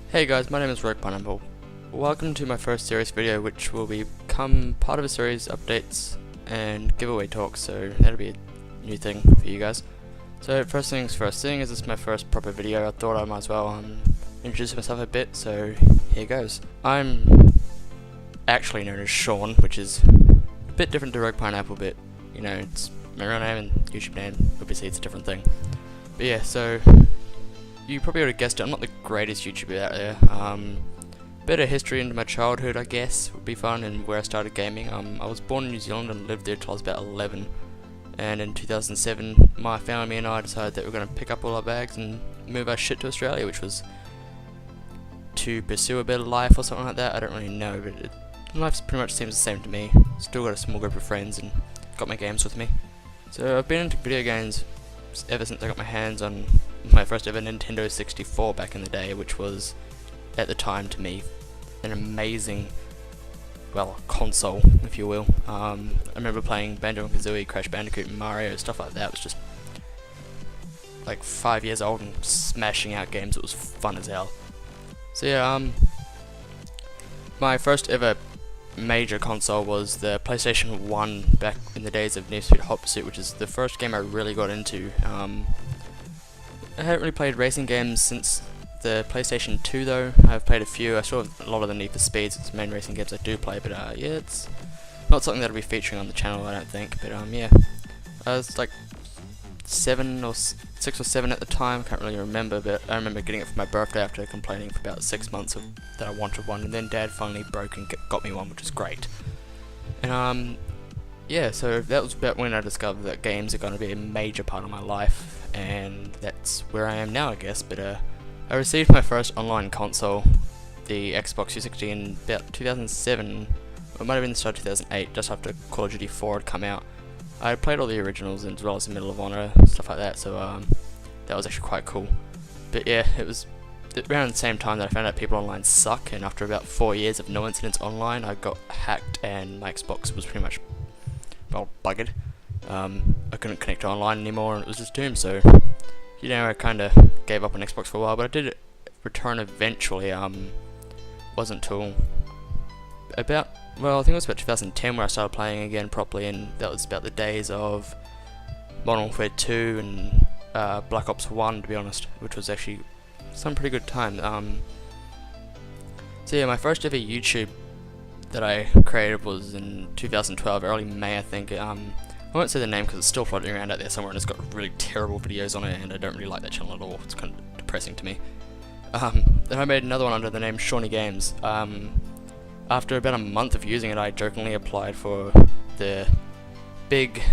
Hey guys, my name is Rogue Pineapple. Welcome to my first series video, which will become part of a series updates and giveaway talks, so that'll be a new thing for you guys. So first things first, seeing as this is my first proper video, I thought I might as well introduce myself a bit, so here goes. I'm actually known as Sean, which is a bit different to Rogue Pineapple, but you know, it's my real name and YouTube name, obviously it's a different thing. But yeah, so you probably would have guessed it, I'm not the greatest YouTuber out there. Bit of history into my childhood, I guess, would be fun, and where I started gaming. I was born in New Zealand and lived there till I was about 11. And in 2007, my family and I decided that we were going to pick up all our bags and move our shit to Australia, which was to pursue a better life or something like that. I don't really know, but life pretty much seems the same to me. Still got a small group of friends and got my games with me. So I've been into video games ever since I got my hands on my first ever Nintendo 64 back in the day, which was, at the time to me, an amazing, well, console, if you will. I remember playing Banjo-Kazooie, Crash Bandicoot, Mario, stuff like that. It was just like 5 years old and smashing out games. It was fun as hell. So yeah, my first ever major console was the PlayStation 1 back in the days of Need for Speed Hot Pursuit, which is the first game I really got into. I haven't really played racing games since the PlayStation 2 though. I've played a few. I saw a lot of the Need for Speeds. It's the main racing games I do play, but yeah, it's not something that'll be featuring on the channel, I don't think. But yeah, I was like 6 or 7 at the time. Can't really remember, but I remember getting it for my birthday after complaining for about 6 months that I wanted one, and then Dad finally broke and got me one, which was great. And yeah, so that was about when I discovered that games are going to be a major part of my life, and that's where I am now, I guess. But I received my first online console, the Xbox 360, in about 2007, or it might have been the start of 2008, just after Call of Duty 4 had come out. I had played all the originals as well as the Medal of Honor, stuff like that, so that was actually quite cool. But yeah, it was around the same time that I found out people online suck, and after about 4 years of no incidents online, I got hacked and my Xbox was pretty much, well, buggered. I couldn't connect online anymore and it was just doomed, so you know, I kinda gave up on Xbox for a while, but I did return eventually. Wasn't till about, well, I think it was about 2010 where I started playing again properly, and that was about the days of Modern Warfare 2 and Black Ops 1, to be honest, which was actually some pretty good time. So yeah, my first ever YouTube that I created was in 2012, early May I think. I won't say the name because it's still floating around out there somewhere, and it's got really terrible videos on it, and I don't really like that channel at all. It's kind of depressing to me. Then I made another one under the name Shawnee Games. After about a month of using it, I jokingly applied for the big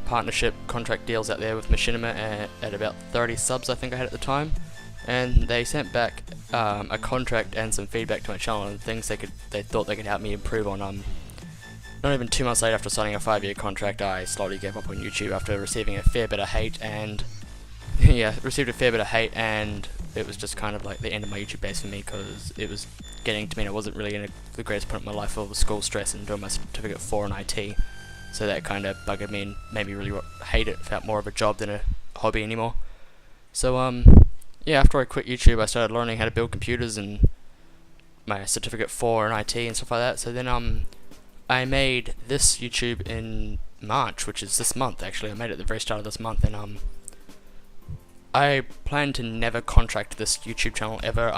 partnership contract deals out there with Machinima at about 30 subs I think I had at the time, and they sent back a contract and some feedback to my channel and things they thought they could help me improve on. Not even 2 months later, after signing a 5-year contract, I slowly gave up on YouTube after receiving a fair bit of hate, and yeah, received a fair bit of hate, and it was just kind of like the end of my YouTube base for me, because it was getting to me and I wasn't really in the greatest point of my life, full of school stress and doing my certificate 4 in IT, so that kind of buggered me and made me really hate it. Felt more of a job than a hobby anymore. So yeah, after I quit YouTube, I started learning how to build computers and my certificate 4 in IT and stuff like that. So then I made this YouTube in March, which is this month actually. I made it at the very start of this month, and I plan to never contract this YouTube channel ever.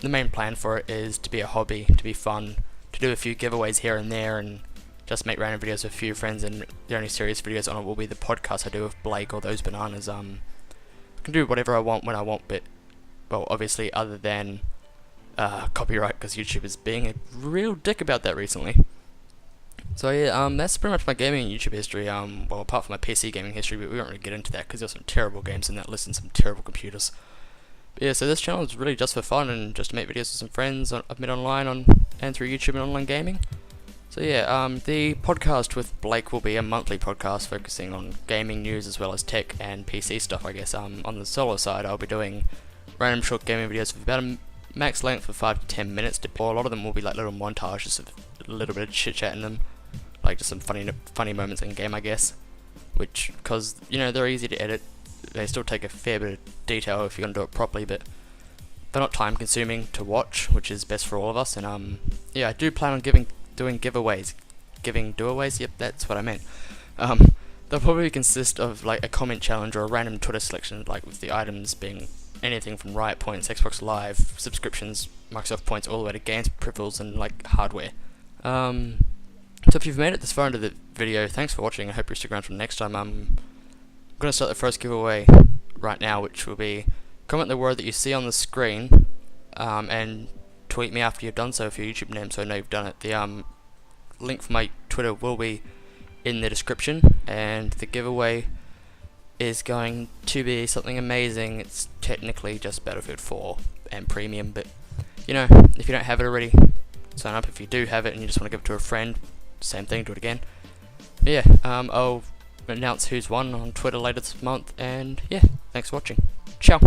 The main plan for it is to be a hobby, to be fun, to do a few giveaways here and there, and just make random videos with a few friends, and the only serious videos on it will be the podcast I do with Blake or Those Bananas. I can do whatever I want when I want, but, well, obviously other than copyright, because YouTube is being a real dick about that recently. So yeah, that's pretty much my gaming and YouTube history, well, apart from my PC gaming history, but we won't really get into that because there's some terrible games in that list and some terrible computers. But yeah, so this channel is really just for fun and just to make videos with some friends I've met online and through YouTube and online gaming. So yeah, the podcast with Blake will be a monthly podcast focusing on gaming news as well as tech and PC stuff, I guess. On the solo side, I'll be doing random short gaming videos with about a max length of 5 to 10 minutes, or a lot of them will be like little montages of a little bit of chit chat in them. Like just some funny moments in game, I guess, which, because you know, they're easy to edit, they still take a fair bit of detail if you're gonna do it properly, but they're not time consuming to watch, which is best for all of us. And yeah, I do plan on doing giveaways, giving do-aways. Yep, that's what I meant. They'll probably consist of like a comment challenge or a random Twitter selection, like with the items being anything from Riot Points, Xbox Live, subscriptions, Microsoft Points, all the way to games, peripherals, and like hardware. So if you've made it this far into the video, thanks for watching. I hope you stick around for next time. I'm going to start the first giveaway right now, which will be comment the word that you see on the screen, and tweet me after you've done so for your YouTube name, so I know you've done it. The link for my Twitter will be in the description, and the giveaway is going to be something amazing. It's technically just Battlefield 4 and Premium, but you know, if you don't have it already, sign up. If you do have it and you just want to give it to a friend, same thing, do it again. But yeah, I'll announce who's won on Twitter later this month, and yeah, thanks for watching. Ciao.